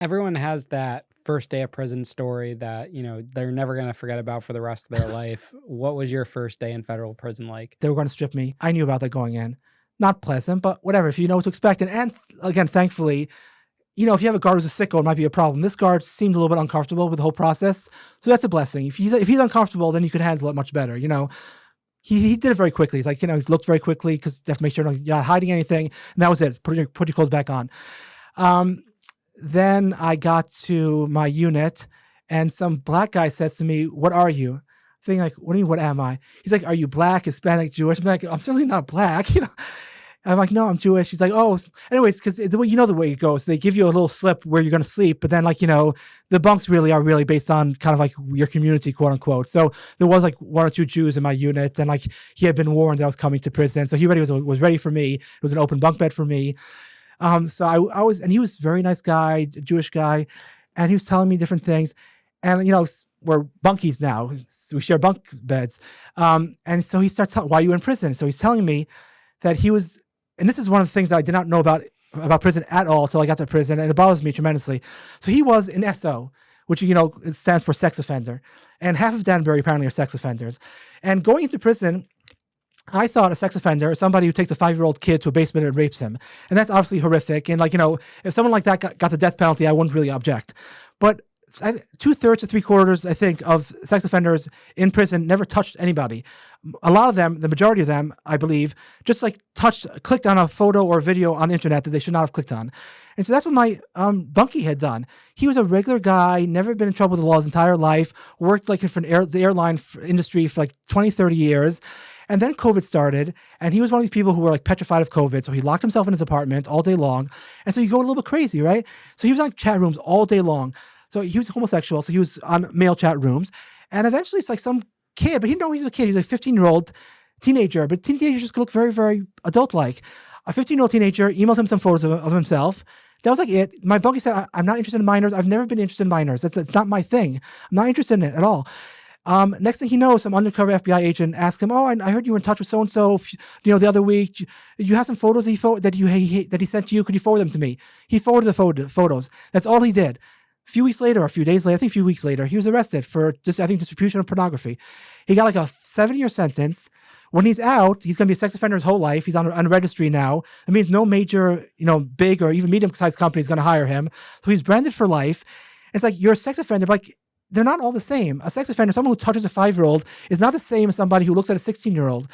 Everyone has that first day of prison story that, they're never gonna forget about for the rest of their life. What was your first day in federal prison like? They were going to strip me. I knew about that going in. Not pleasant, but whatever. If you know what to expect, and again, thankfully, if you have a guard who's a sicko, it might be a problem. This guard seemed a little bit uncomfortable with the whole process, so that's a blessing. If he's uncomfortable, then you could handle it much better. He did it very quickly. He's like, he looked very quickly because you have to make sure you're not hiding anything, and that was it. Put your clothes back on. Um, then I got to my unit, and some black guy says to me, "What are you?" Thinking like, "What do you mean? What am I?" He's like, "Are you black, Hispanic, Jewish?" I'm like, "I'm certainly not black." I'm like, "No, I'm Jewish." He's like, "Oh, anyways," because the way it goes. They give you a little slip where you're going to sleep, but then the bunks really are really based on kind of like your community, quote unquote. So there was like one or two Jews in my unit, and like he had been warned that I was coming to prison, so he already was ready for me. It was an open bunk bed for me. So I was, and he was a very nice guy, Jewish guy, and he was telling me different things, and we're bunkies now, so we share bunk beds, and so he starts telling, "Why are you in prison?" So he's telling me that he was, and this is one of the things that I did not know about prison at all until I got to prison, and it bothers me tremendously. So he was an SO, which it stands for sex offender, and half of Danbury apparently are sex offenders, and going into prison, I thought a sex offender is somebody who takes a 5-year-old kid to a basement and rapes him. And that's obviously horrific. And if someone like that got the death penalty, I wouldn't really object. But 2/3 to 3/4, I think, of sex offenders in prison never touched anybody. A lot of them, the majority of them, I believe, just clicked on a photo or video on the internet that they should not have clicked on. And so that's what my bunkie had done. He was a regular guy, never been in trouble with the law his entire life, worked for the airline industry for 20, 30 years. And then COVID started, and he was one of these people who were petrified of COVID. So he locked himself in his apartment all day long. And so you go a little bit crazy, right? So he was on chat rooms all day long. So he was homosexual. So he was on male chat rooms. And eventually it's some kid, but he didn't know he was a kid. He's a 15-year-old teenager, but teenagers just look very, very adult-like. A 15-year-old teenager emailed him some photos of himself. That was it. My bunkie said, "I'm not interested in minors. I've never been interested in minors. That's not my thing. I'm not interested in it at all." Next thing he knows, some undercover FBI agent asked him, "Oh, I heard you were in touch with so-and-so, the other week. You have some photos that he sent to you. Could you forward them to me?" He forwarded the photos. That's all he did. A few weeks later, or a few days later, I think a few weeks later, he was arrested for distribution of pornography. He got a 7-year sentence. When he's out, he's going to be a sex offender his whole life. He's on a registry now. It means no major, big or even medium-sized company is going to hire him. So he's branded for life. It's you're a sex offender, but they're not all the same. A sex offender, someone who touches a 5-year-old, is not the same as somebody who looks at a 16-year-old.